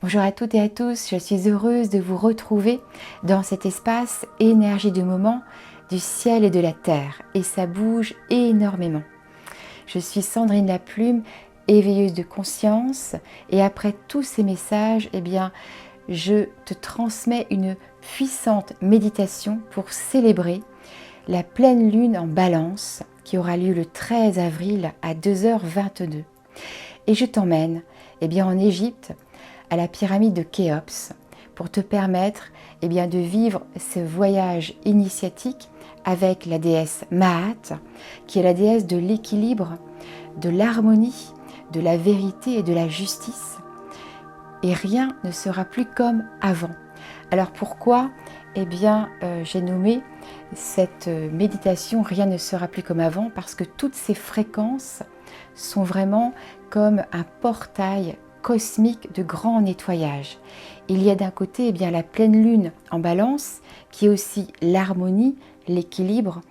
Bonjour à toutes et à tous, je suis heureuse de vous retrouver dans cet espace énergie de moment du ciel et de la terre, et ça bouge énormément. Je suis Sandrine Laplume, éveilleuse de conscience, et après tous ces messages, je te transmets une puissante méditation pour célébrer la pleine lune en Balance qui aura lieu le 13 avril à 2h22. Et je t'emmène en Égypte, à la pyramide de Khéops, pour te permettre de vivre ce voyage initiatique avec la déesse Maat, qui est la déesse de l'équilibre, de l'harmonie, de la vérité et de la justice. Et rien ne sera plus comme avant. Alors pourquoi j'ai nommé cette méditation « Rien ne sera plus comme avant » parce que toutes ces fréquences sont vraiment comme un portail cosmique de grand nettoyage. Il y a d'un côté la pleine lune en Balance, qui est aussi l'harmonie, l'équilibre,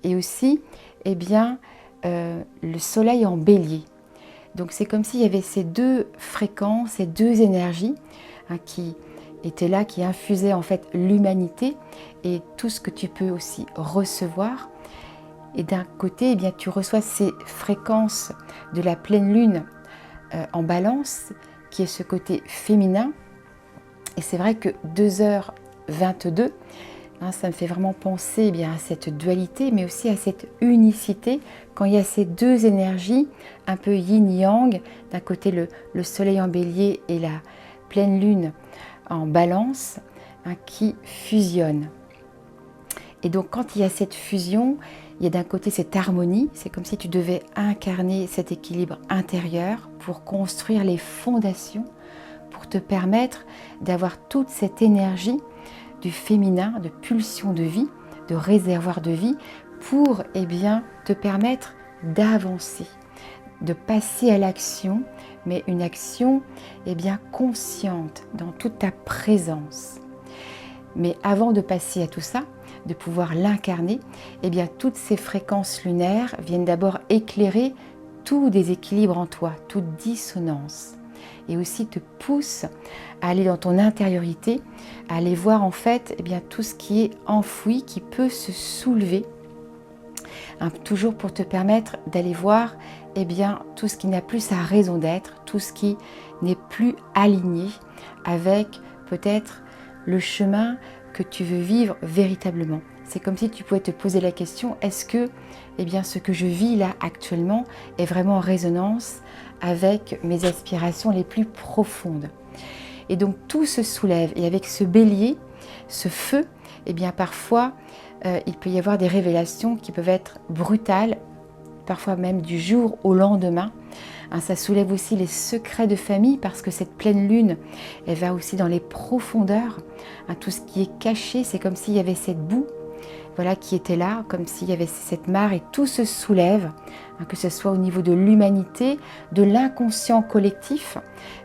et aussi le soleil en Bélier. Donc c'est comme s'il y avait ces deux fréquences, ces deux énergies qui étaient là, qui infusaient en fait l'humanité et tout ce que tu peux aussi recevoir. Et d'un côté, tu reçois ces fréquences de la pleine lune en Balance, qui est ce côté féminin. Et c'est vrai que 2h22, ça me fait vraiment penser à cette dualité, mais aussi à cette unicité, quand il y a ces deux énergies, un peu yin-yang, d'un côté le soleil en Bélier et la pleine lune en Balance, qui fusionnent. Et donc quand il y a cette fusion, il y a d'un côté cette harmonie, c'est comme si tu devais incarner cet équilibre intérieur pour construire les fondations, pour te permettre d'avoir toute cette énergie du féminin, de pulsion de vie, de réservoir de vie, pour te permettre d'avancer, de passer à l'action, mais une action consciente dans toute ta présence. Mais avant de passer à tout ça, de pouvoir l'incarner, toutes ces fréquences lunaires viennent d'abord éclairer tout déséquilibre en toi, toute dissonance, et aussi te poussent à aller dans ton intériorité, à aller voir en fait tout ce qui est enfoui, qui peut se soulever, toujours pour te permettre d'aller voir tout ce qui n'a plus sa raison d'être, tout ce qui n'est plus aligné avec peut-être le chemin que tu veux vivre véritablement. C'est comme si tu pouvais te poser la question, est-ce que ce que je vis là actuellement est vraiment en résonance avec mes aspirations les plus profondes? Et donc tout se soulève, et avec ce bélier, ce feu, parfois il peut y avoir des révélations qui peuvent être brutales, parfois même du jour au lendemain. Ça soulève aussi les secrets de famille, parce que cette pleine lune, elle va aussi dans les profondeurs. Tout ce qui est caché, c'est comme s'il y avait cette boue qui était là, comme s'il y avait cette mare, et tout se soulève, que ce soit au niveau de l'humanité, de l'inconscient collectif,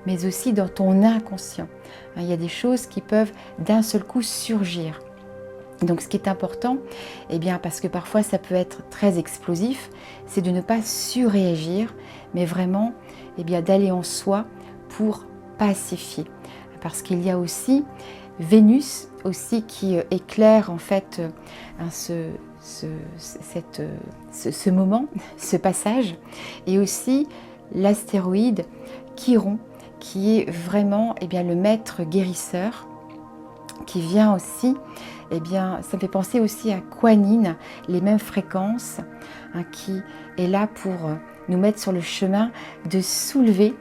mais aussi dans ton inconscient. Il y a des choses qui peuvent d'un seul coup surgir. Donc ce qui est important, parce que parfois ça peut être très explosif, c'est de ne pas surréagir, mais vraiment d'aller en soi pour pacifier. Parce qu'il y a aussi Vénus aussi qui éclaire en fait ce moment, ce passage, et aussi l'astéroïde Chiron, qui est vraiment le maître guérisseur, qui vient aussi, ça me fait penser aussi à Kuan Yin, les mêmes fréquences, qui est là pour nous mettre sur le chemin de soulever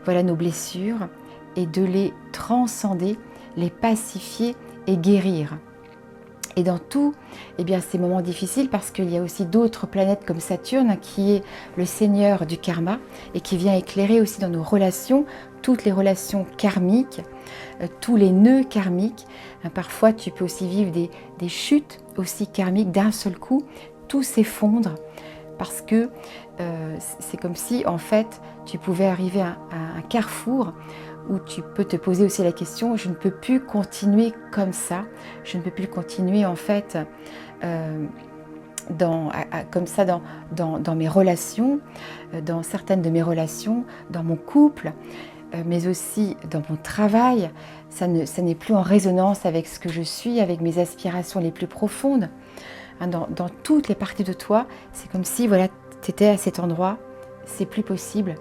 nos blessures et de les transcender, les pacifier et guérir. Et dans tous ces moments difficiles, parce qu'il y a aussi d'autres planètes comme Saturne, qui est le seigneur du karma et qui vient éclairer aussi dans nos relations, toutes les relations karmiques, tous les nœuds karmiques. Parfois tu peux aussi vivre des chutes aussi karmiques, d'un seul coup tout s'effondre, parce que c'est comme si en fait tu pouvais arriver à un carrefour où tu peux te poser aussi la question, je ne peux plus continuer comme ça, je ne peux plus continuer en fait comme ça dans mes relations, dans certaines de mes relations, dans mon couple, mais aussi dans mon travail. Ça n'est plus en résonance avec ce que je suis, avec mes aspirations les plus profondes. Hein, dans toutes les parties de toi, c'est comme si voilà, tu étais à cet endroit, c'est plus possible.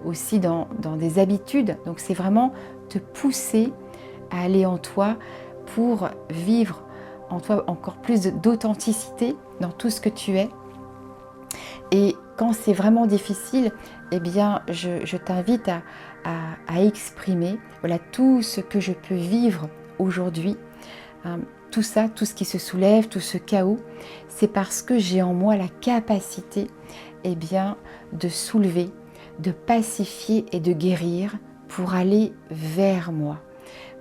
Aussi dans des habitudes, donc c'est vraiment te pousser à aller en toi pour vivre en toi encore plus d'authenticité dans tout ce que tu es. Et quand c'est vraiment difficile, eh bien, je t'invite à exprimer voilà, tout ce que je peux vivre aujourd'hui. Tout ça, tout ce qui se soulève, tout ce chaos, c'est parce que j'ai en moi la capacité eh bien, de soulever, de pacifier et de guérir pour aller vers moi,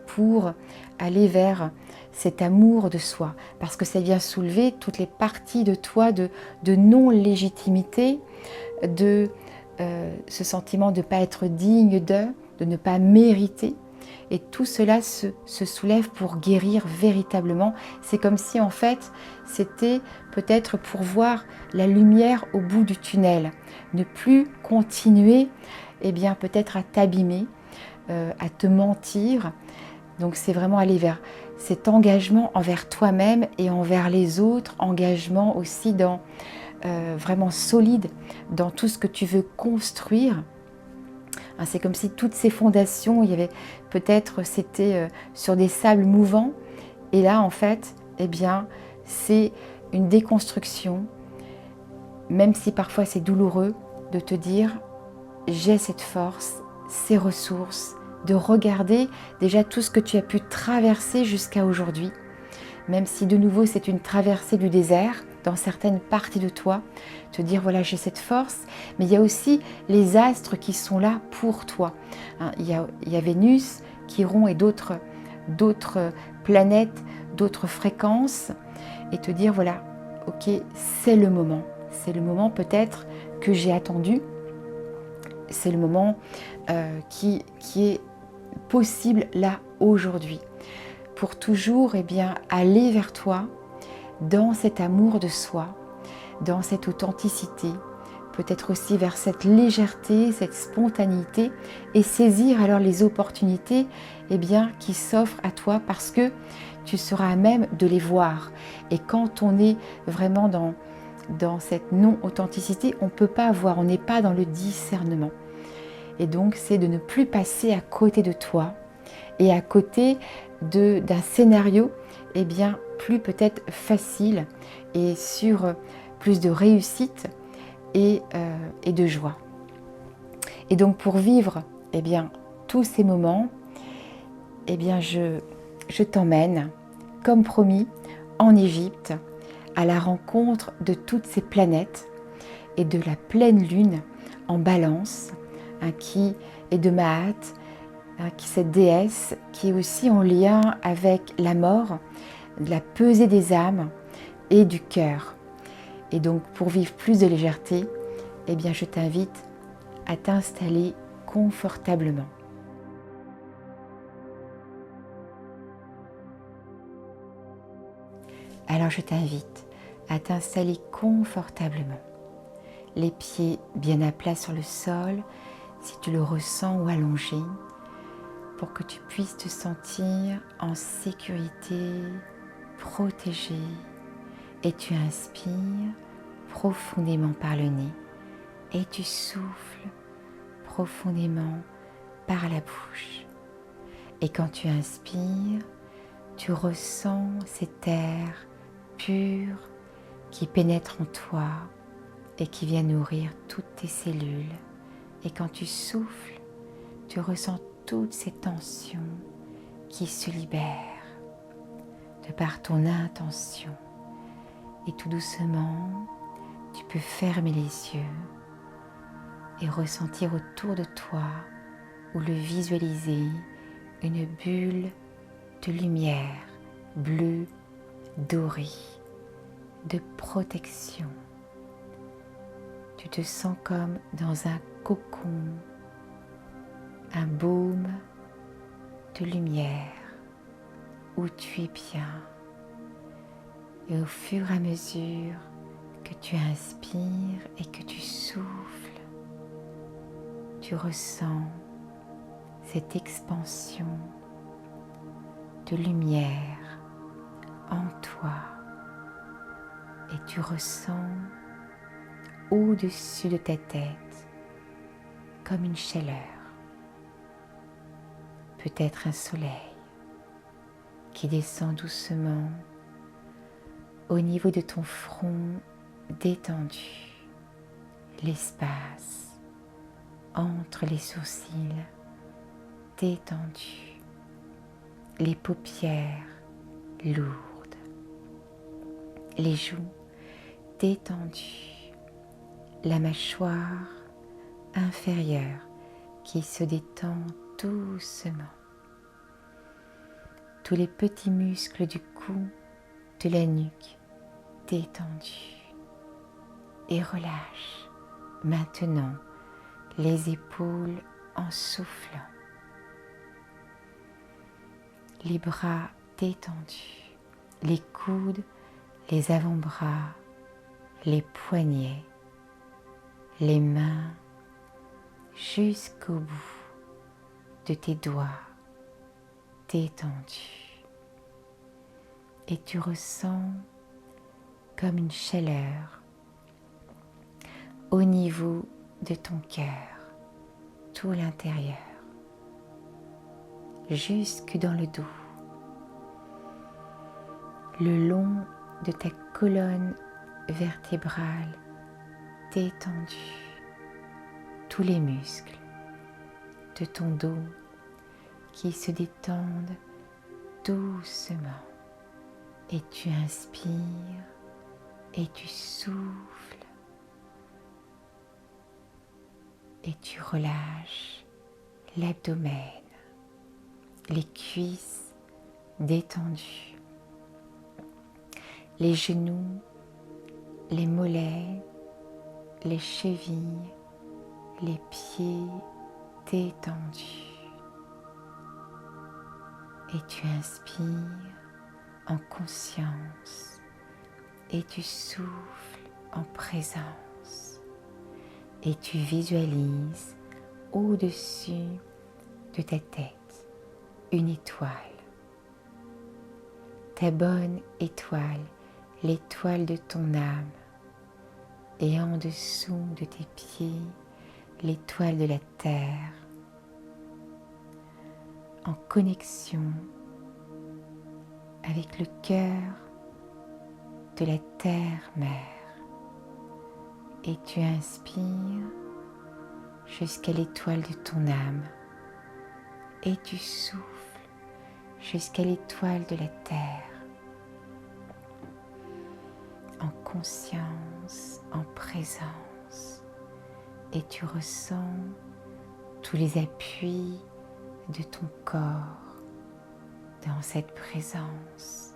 pour aller vers cet amour de soi, parce que ça vient soulever toutes les parties de toi de non-légitimité, de ce sentiment de ne pas être digne de ne pas mériter. Et tout cela se soulève pour guérir véritablement. C'est comme si en fait, c'était peut-être pour voir la lumière au bout du tunnel. Ne plus continuer, eh bien peut-être à t'abîmer, à te mentir. Donc c'est vraiment aller vers cet engagement envers toi-même et envers les autres, engagement aussi dans vraiment solide dans tout ce que tu veux construire. Hein, c'est comme si toutes ces fondations, il y avait peut-être c'était sur des sables mouvants, et là en fait, eh bien, c'est une déconstruction, même si parfois c'est douloureux, de te dire j'ai cette force, ces ressources, de regarder déjà tout ce que tu as pu traverser jusqu'à aujourd'hui, même si de nouveau c'est une traversée du désert dans certaines parties de toi, te dire voilà j'ai cette force, mais il y a aussi les astres qui sont là pour toi. Hein, il y a Vénus, Chiron et d'autres planètes, d'autres fréquences, et te dire voilà, ok, c'est le moment peut-être que j'ai attendu, c'est le moment qui est possible là aujourd'hui, pour toujours bien, aller vers toi dans cet amour de soi, dans cette authenticité, peut-être aussi vers cette légèreté, cette spontanéité, et saisir alors les opportunités bien, qui s'offrent à toi parce que tu seras à même de les voir. Et quand on est vraiment dans cette non-authenticité, on ne peut pas voir, on n'est pas dans le discernement. Et donc c'est de ne plus passer à côté de toi et à côté d'un scénario bien, plus peut-être facile et sur plus de réussite et de joie. Et donc pour vivre bien, tous ces moments, bien, je t'emmène, comme promis, en Égypte, à la rencontre de toutes ces planètes et de la pleine lune en balance, qui est de Maat, qui cette déesse qui est aussi en lien avec la mort, la pesée des âmes et du cœur. Et donc pour vivre plus de légèreté, bien je t'invite à t'installer confortablement. Alors je t'invite à t'installer confortablement, les pieds bien à plat sur le sol, si tu le ressens, ou allongé, pour que tu puisses te sentir en sécurité, protégé. Et tu inspires profondément par le nez et tu souffles profondément par la bouche. Et quand tu inspires, tu ressens cet air pur qui pénètre en toi et qui vient nourrir toutes tes cellules. Et quand tu souffles, tu ressens toutes ces tensions qui se libèrent de par ton intention. Et tout doucement, tu peux fermer les yeux et ressentir autour de toi ou le visualiser une bulle de lumière bleue, dorée, de protection. Tu te sens comme dans un cocon, un baume de lumière où tu es bien. Et au fur et à mesure que tu inspires et que tu souffles, tu ressens cette expansion de lumière en toi et tu ressens au-dessus de ta tête comme une chaleur, peut-être un soleil qui descend doucement au niveau de ton front détendu, l'espace entre les sourcils détendu, les paupières lourdes, les joues détendues, la mâchoire inférieure qui se détend doucement, tous les petits muscles du cou, de la nuque détendus, et relâche maintenant les épaules en soufflant, les bras détendus, les coudes, les avant-bras, les poignets, les mains jusqu'au bout de tes doigts détendus. Et tu ressens comme une chaleur au niveau de ton cœur, tout l'intérieur, jusque dans le dos, le long de ta colonne vertébrale détendue, tous les muscles de ton dos qui se détendent doucement, et tu inspires et tu souffles et tu relâches l'abdomen, les cuisses détendues, les genoux, les mollets, les chevilles, les pieds détendus. Et tu inspires en conscience et tu souffles en présence et tu visualises au-dessus de ta tête une étoile, ta bonne étoile, l'étoile de ton âme, et en dessous de tes pieds l'étoile de la terre, en connexion avec le cœur de la terre-mère. Et tu inspires jusqu'à l'étoile de ton âme et tu souffles jusqu'à l'étoile de la terre, en conscience, en présence, et tu ressens tous les appuis de ton corps dans cette présence.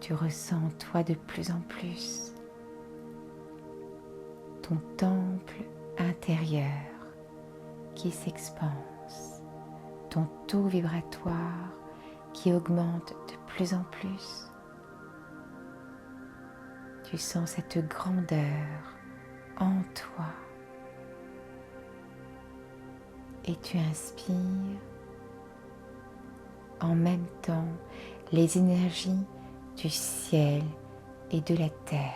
Tu ressens en toi de plus en plus ton temple intérieur qui s'expanse, ton taux vibratoire qui augmente de plus en plus. Tu sens cette grandeur en toi et tu inspires en même temps les énergies du ciel et de la terre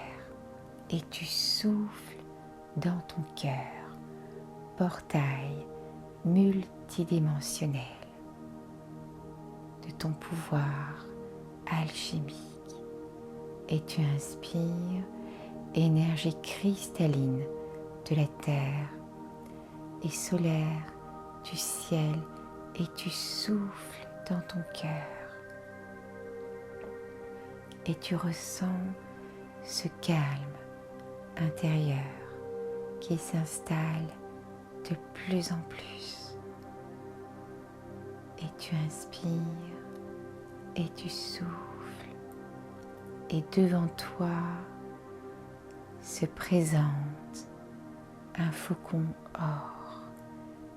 et tu souffles dans ton cœur, portail multidimensionnel de ton pouvoir alchimique, et tu inspires énergie cristalline de la terre et solaire du ciel et tu souffles dans ton cœur et tu ressens ce calme intérieur qui s'installe de plus en plus, et tu inspires et tu souffles et devant toi se présente un faucon or,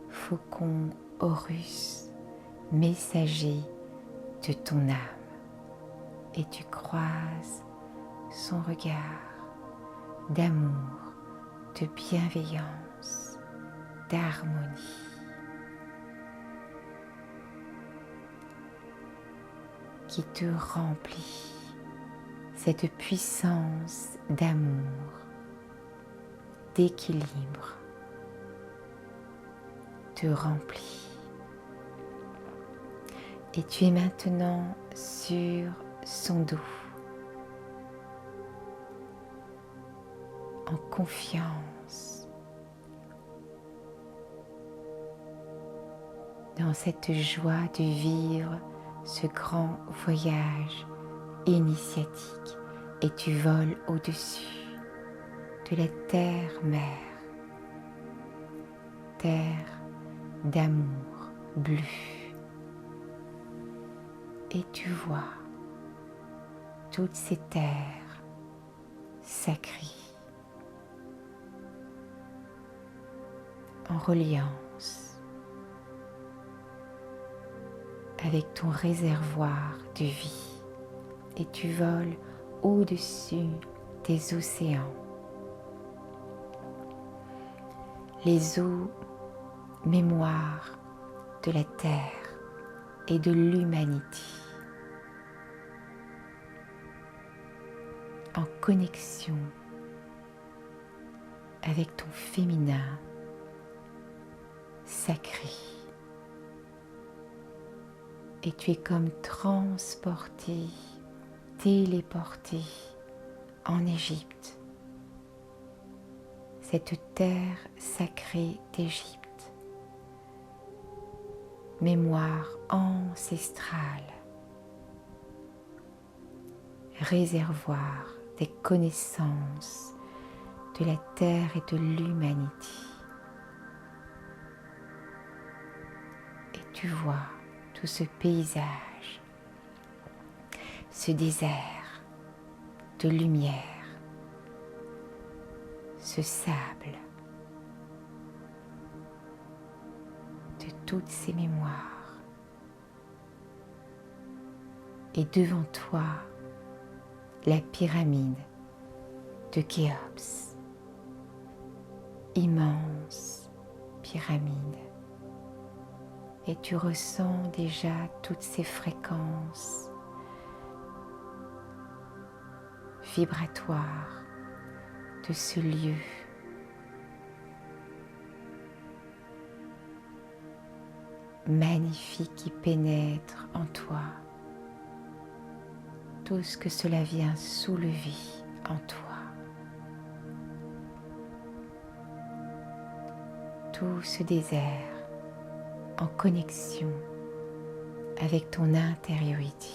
faucon Horus, messager de ton âme, et tu croises son regard d'amour, de bienveillance, d'harmonie. qui te remplit. Cette puissance d'amour, d'équilibre te remplit. Et tu es maintenant sur son dos, en confiance, dans cette joie de vivre ce grand voyage initiatique, et tu voles au-dessus de la terre-mère, terre d'amour bleu. Et tu vois toutes ces terres sacrées en reliance avec ton réservoir de vie, et tu voles au-dessus des océans, les eaux mémoire de la terre et de l'humanité, en connexion avec ton féminin sacré. Et tu es comme transporté, téléporté en Égypte, cette terre sacrée d'Égypte, mémoire ancestrale, réservoir des connaissances de la terre et de l'humanité. Et tu vois tout ce paysage, ce désert de lumière, ce sable, de toutes ces mémoires. Et devant toi, la pyramide de Khéops, immense pyramide. Et tu ressens déjà toutes ces fréquences vibratoires de ce lieu. Magnifique qui pénètre en toi. Tout ce que cela vient soulever en toi. Tout ce désert en connexion avec ton intériorité.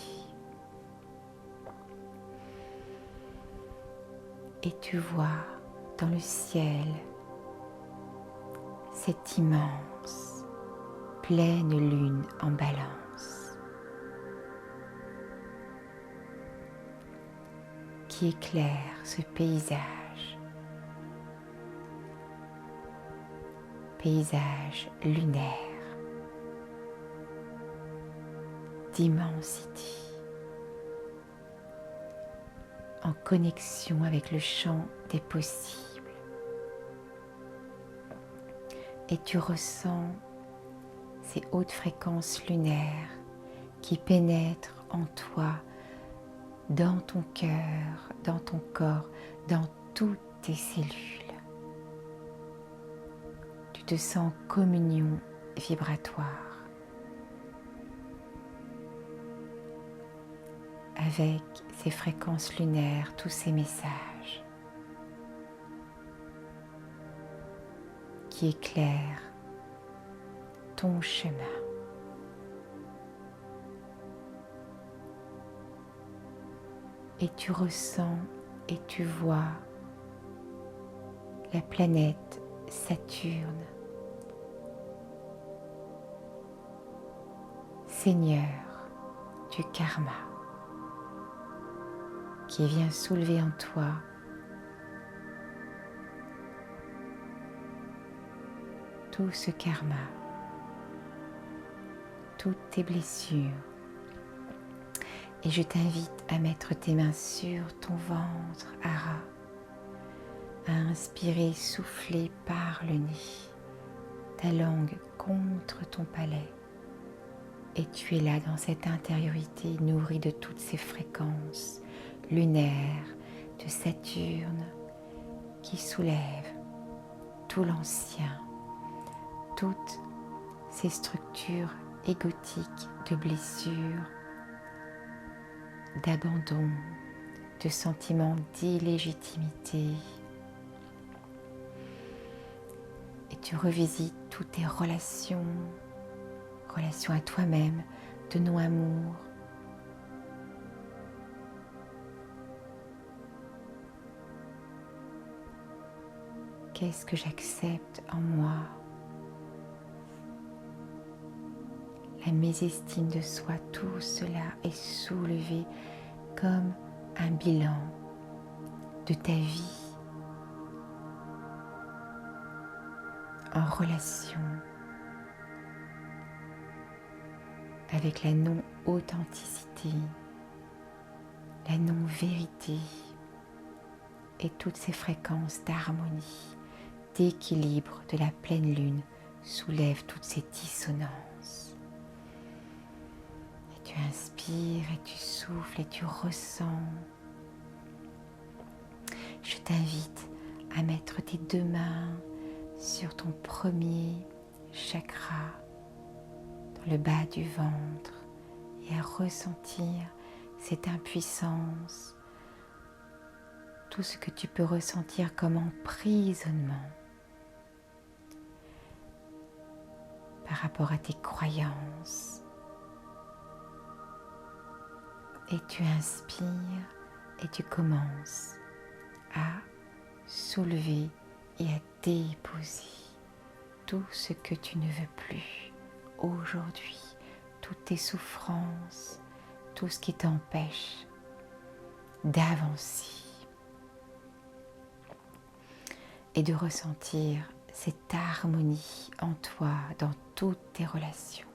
Et tu vois dans le ciel cette immense pleine lune en balance qui éclaire ce paysage lunaire d'immensité, en connexion avec le champ des possibles. Et tu ressens ces hautes fréquences lunaires qui pénètrent en toi, dans ton cœur, dans ton corps, dans toutes tes cellules. Tu te sens en communion vibratoire avec ces fréquences lunaires, tous ces messages qui éclairent ton chemin. Et tu ressens et tu vois la planète Saturne, Seigneur du karma, qui vient soulever en toi tout ce karma, toutes tes blessures. Et je t'invite à mettre tes mains sur ton ventre, Hara, à inspirer, souffler par le nez, ta langue contre ton palais, Et tu es là dans cette intériorité nourrie de toutes ces fréquences lunaires de Saturne qui soulèvent tout l'ancien, toutes ces structures égotiques de blessures, d'abandon, de sentiments d'illégitimité. Et tu revisites toutes tes relations à toi-même, de non-amour. Qu'est-ce que j'accepte en moi? La mésestime de soi, tout cela est soulevé comme un bilan de ta vie en relation avec la non-authenticité, la non-vérité et toutes ces fréquences d'harmonie, d'équilibre de la pleine lune soulèvent toutes ces dissonances. Et tu inspires et tu souffles et tu ressens. Je t'invite à mettre tes deux mains sur ton premier chakra, dans le bas du ventre, et à ressentir cette impuissance, tout ce que tu peux ressentir comme emprisonnement par rapport à tes croyances. Et tu inspires et tu commences à soulever et à déposer tout ce que tu ne veux plus aujourd'hui, toutes tes souffrances, tout ce qui t'empêche d'avancer et de ressentir cette harmonie en toi dans toutes tes relations.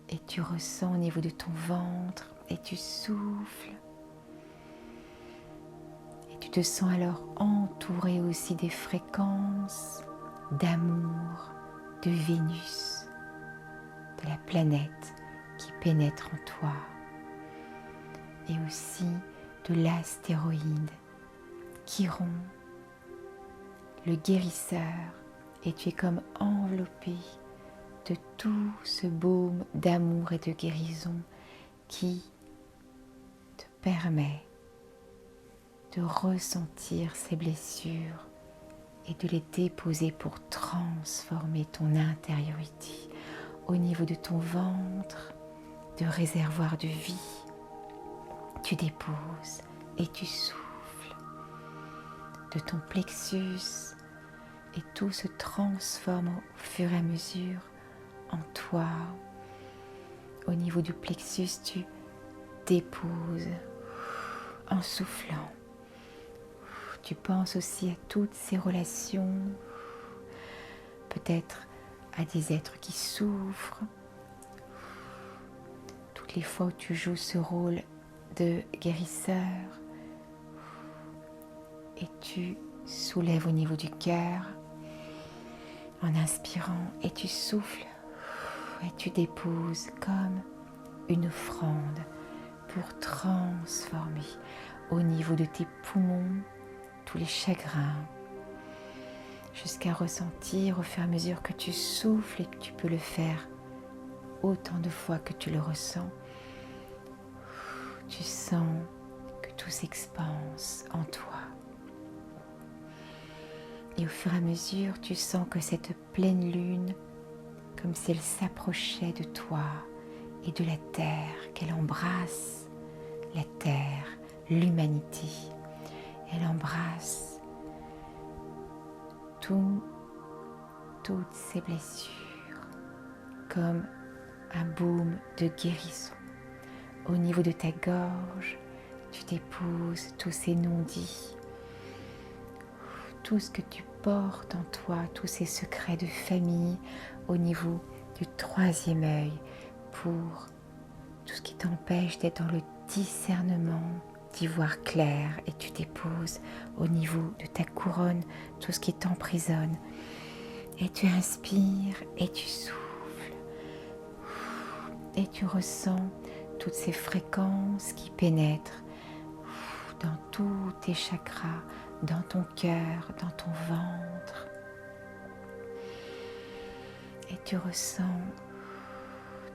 Et tu ressens au niveau de ton ventre et tu souffles. Et tu te sens alors entouré aussi des fréquences d'amour de Vénus, de la planète qui pénètre en toi, et aussi de l'astéroïde Chiron, le guérisseur, et tu es comme enveloppé de tout ce baume d'amour et de guérison qui te permet de ressentir ces blessures et de les déposer pour transformer ton intériorité au niveau de ton ventre, de réservoir de vie. Tu déposes et tu souffles de ton plexus et tout se transforme au fur et à mesure en toi. Au niveau du plexus, tu déposes en soufflant. Tu penses aussi à toutes ces relations, peut-être à des êtres qui souffrent. Toutes les fois où tu joues ce rôle de guérisseur, et tu soulèves au niveau du cœur en inspirant, et tu souffles et tu déposes comme une offrande pour transformer au niveau de tes poumons tous les chagrins, jusqu'à ressentir au fur et à mesure que tu souffles, et que tu peux le faire autant de fois que tu le ressens, tu sens que tout s'expanse en toi. Et au fur et à mesure, tu sens que cette pleine lune, comme si elle s'approchait de toi et de la terre, qu'elle embrasse la terre, l'humanité. Elle embrasse toutes ces blessures comme un baume de guérison. Au niveau de ta gorge, tu déposes tous ces non-dits, tout ce que tu portes en toi, tous ces secrets de famille au niveau du troisième œil, pour tout ce qui t'empêche d'être dans le discernement, d'y voir clair, et tu déposes au niveau de ta couronne tout ce qui t'emprisonne. Et tu inspires et tu souffles. Et tu ressens toutes ces fréquences qui pénètrent dans tous tes chakras, dans ton cœur, dans ton ventre. Et tu ressens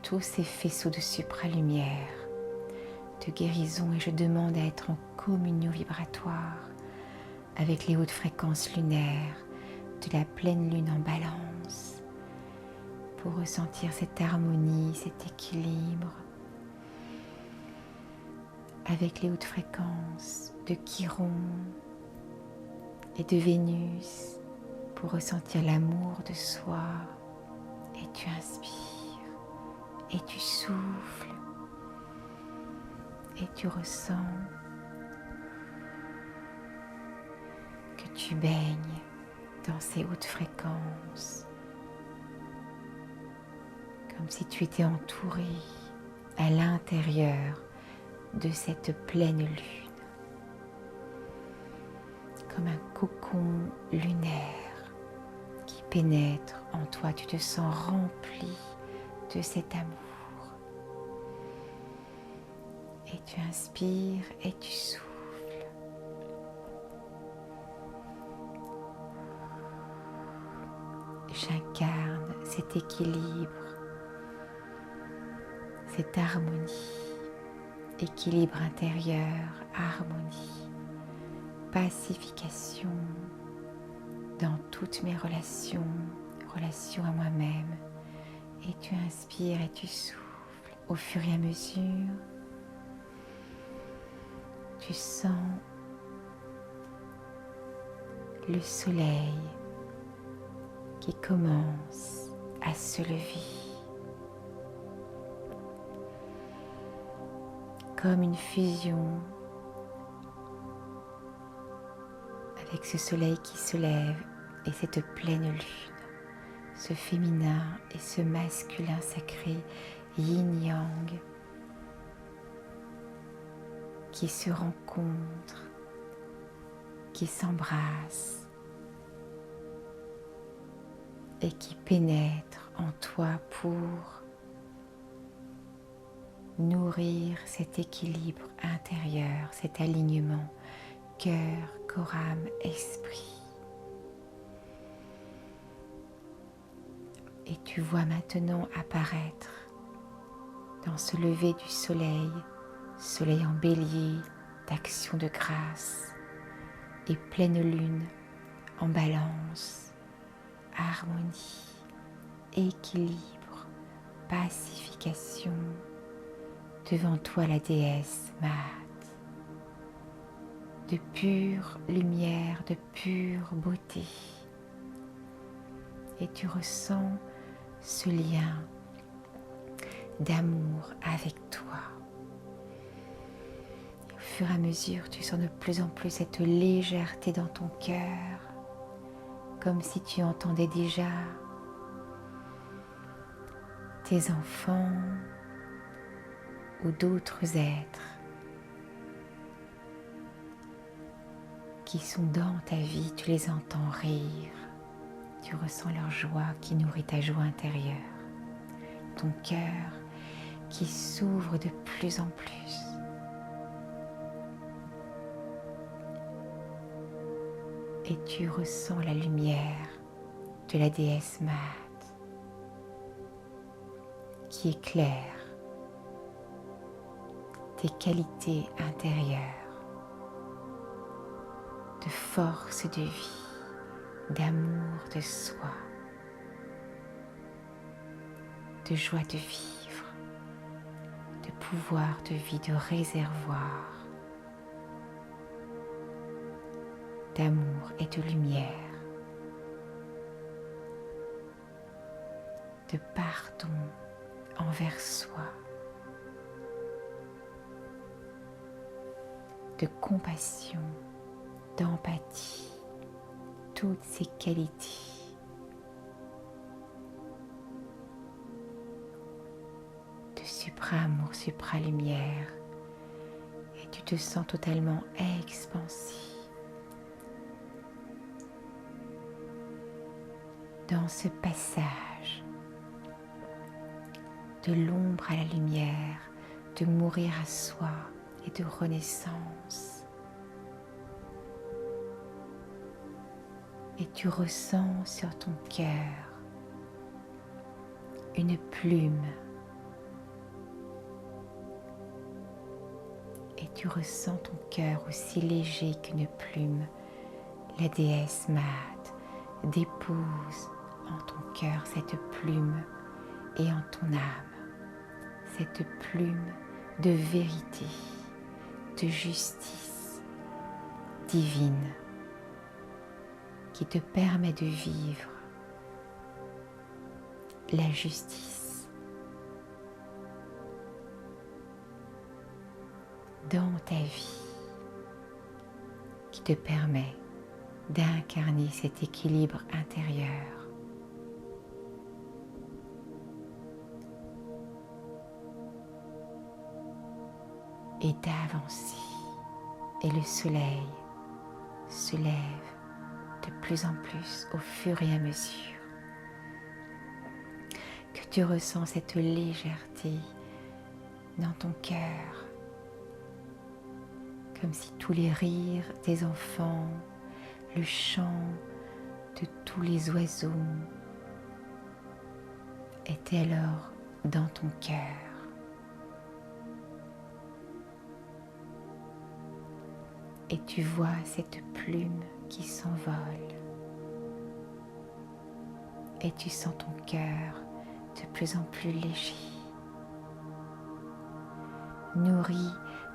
tous ces faisceaux de supralumière, de guérison, et je demande à être en communion vibratoire avec les hautes fréquences lunaires de la pleine lune en balance pour ressentir cette harmonie, cet équilibre avec les hautes fréquences de Chiron et de Vénus pour ressentir l'amour de soi. Et tu inspires et tu souffles et tu ressens que tu baignes dans ces hautes fréquences, comme si tu étais entouré à l'intérieur de cette pleine lune, comme un cocon lunaire qui pénètre en toi. Tu te sens rempli de cet amour. Et tu inspires et tu souffles. J'incarne cet équilibre, cette harmonie, équilibre intérieur, harmonie, pacification dans toutes mes relations, relations à moi-même. Et tu inspires et tu souffles. Au fur et à mesure, tu sens le soleil qui commence à se lever, comme une fusion avec ce soleil qui se lève et cette pleine lune, ce féminin et ce masculin sacré, yin-yang, qui se rencontrent, qui s'embrassent et qui pénètrent en toi pour nourrir cet équilibre intérieur, cet alignement cœur, corps, âme, esprit. Et tu vois maintenant apparaître dans ce lever du soleil, soleil en bélier d'action de grâce et pleine lune en balance, harmonie, équilibre, pacification. Devant toi la déesse Maat, de pure lumière, de pure beauté. Et tu ressens ce lien d'amour avec toi. Au fur et à mesure, tu sens de plus en plus cette légèreté dans ton cœur, comme si tu entendais déjà tes enfants ou d'autres êtres qui sont dans ta vie. Tu les entends rire, tu ressens leur joie qui nourrit ta joie intérieure, ton cœur qui s'ouvre de plus en plus. Et tu ressens la lumière de la déesse Maat qui éclaire tes qualités intérieures de force de vie, d'amour de soi, de joie de vivre, de pouvoir de vie, de réservoir, d'amour et de lumière, de pardon envers soi, de compassion, d'empathie, toutes ces qualités de supra-amour, supra-lumière, et tu te sens totalement expansif dans ce passage de l'ombre à la lumière, de mourir à soi et de renaissance. Et tu ressens sur ton cœur une plume. Et tu ressens ton cœur aussi léger qu'une plume. La déesse Maat dépose en ton cœur cette plume et en ton âme, cette plume de vérité, de justice divine qui te permet de vivre la justice dans ta vie, qui te permet d'incarner cet équilibre intérieur. Et d'avancer. Et le soleil se lève de plus en plus au fur et à mesure que tu ressens cette légèreté dans ton cœur, comme si tous les rires des enfants, le chant de tous les oiseaux étaient alors dans ton cœur. Et tu vois cette plume qui s'envole. Et tu sens ton cœur de plus en plus léger, nourri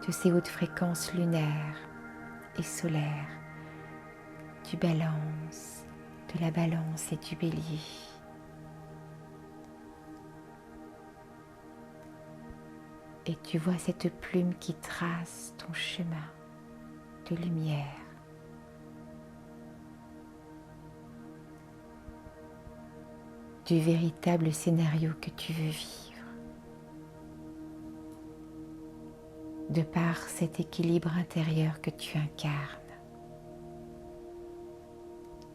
de ces hautes fréquences lunaires et solaires, du balance, de la balance et du bélier. Et tu vois cette plume qui trace ton chemin de lumière. Du véritable scénario que tu veux vivre. De par cet équilibre intérieur que tu incarnes.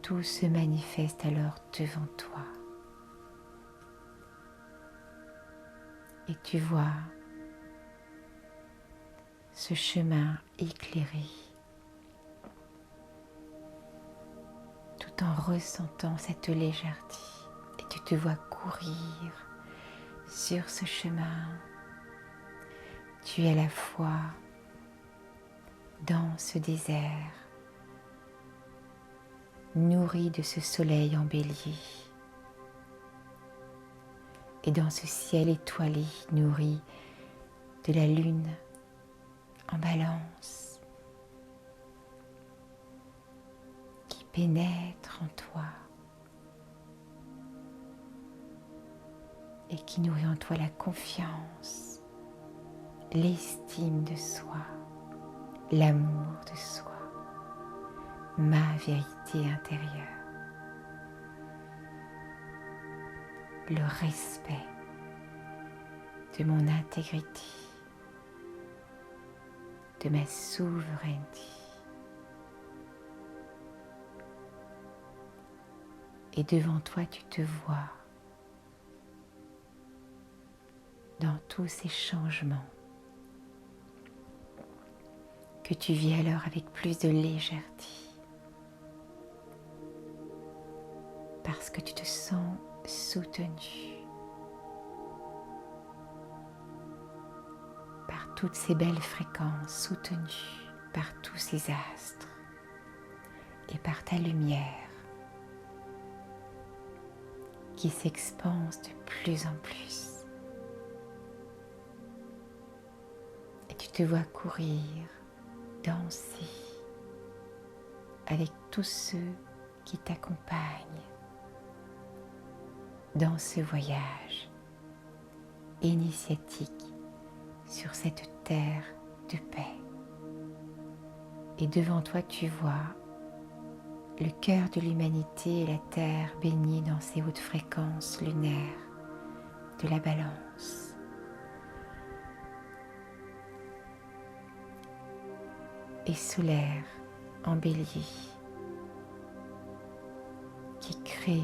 Tout se manifeste alors devant toi. Et tu vois ce chemin éclairé, tout en ressentant cette légèreté. Et tu te vois courir sur ce chemin. Tu es à la fois dans ce désert, nourri de ce soleil en bélier, et dans ce ciel étoilé, nourri de la lune en balance, qui pénètre en toi et qui nourrit en toi la confiance, l'estime de soi, l'amour de soi, ma vérité intérieure, le respect de mon intégrité, de ma souveraineté. Et devant toi, tu te vois dans tous ces changements que tu vis alors avec plus de légèreté, parce que tu te sens soutenu par toutes ces belles fréquences, soutenu par tous ces astres et par ta lumière qui s'expanse de plus en plus. Et tu te vois courir, danser avec tous ceux qui t'accompagnent dans ce voyage initiatique sur cette terre de paix. Et devant toi, tu vois le cœur de l'humanité et la terre baignée dans ces hautes fréquences lunaires de la balance. Et solaire en bélier qui crée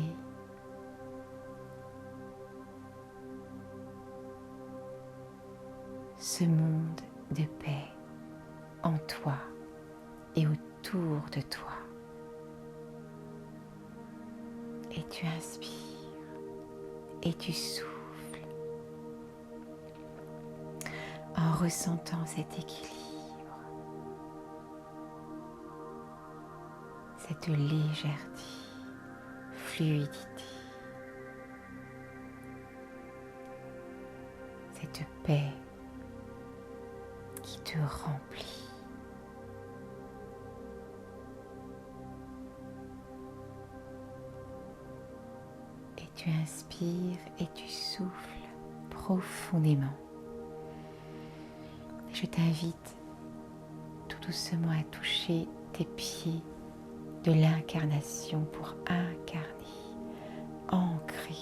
ce monde de paix en toi et autour de toi. Et tu inspires et tu souffles en ressentant cet équilibre, cette légèreté, fluidité, cette paix qui te remplit. Et tu inspires et tu souffles profondément. Je t'invite tout doucement à toucher tes pieds de l'incarnation pour incarner, ancrer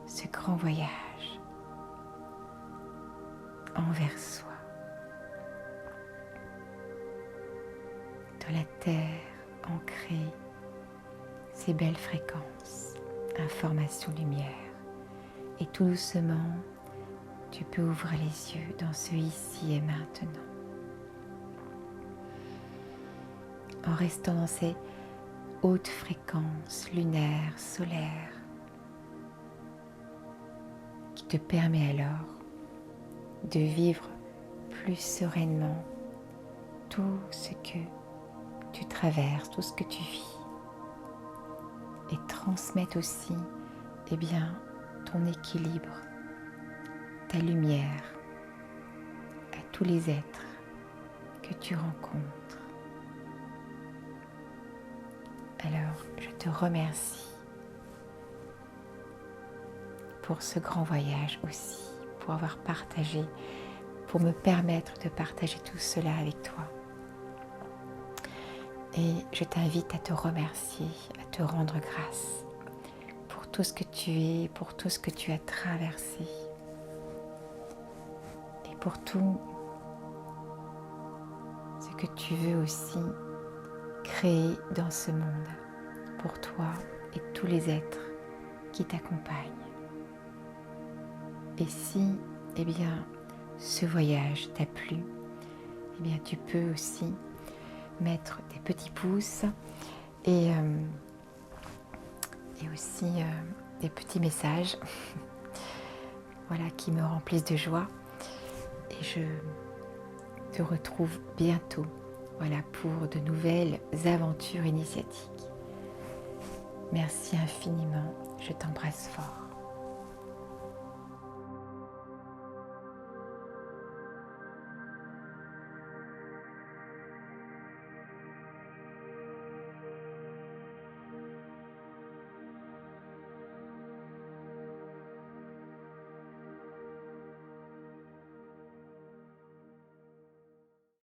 ce grand voyage envers soi. Dans la terre ancrée, ces belles fréquences, information, lumière. Et tout doucement, tu peux ouvrir les yeux dans ce ici et maintenant. En restant dans ces hautes fréquences lunaires, solaires, qui te permet alors de vivre plus sereinement tout ce que tu traverses, tout ce que tu vis. Et transmettre aussi, ton équilibre, ta lumière à tous les êtres que tu rencontres. Alors, je te remercie pour ce grand voyage aussi, pour avoir partagé, pour me permettre de partager tout cela avec toi. Et je t'invite à te remercier, à te rendre grâce pour tout ce que tu es, pour tout ce que tu as traversé et pour tout ce que tu veux aussi créer dans ce monde pour toi et tous les êtres qui t'accompagnent. Et si, ce voyage t'a plu, tu peux aussi mettre des petits pouces et aussi des petits messages voilà, qui me remplissent de joie. Et je te retrouve bientôt pour de nouvelles aventures initiatiques. Merci infiniment, je t'embrasse fort.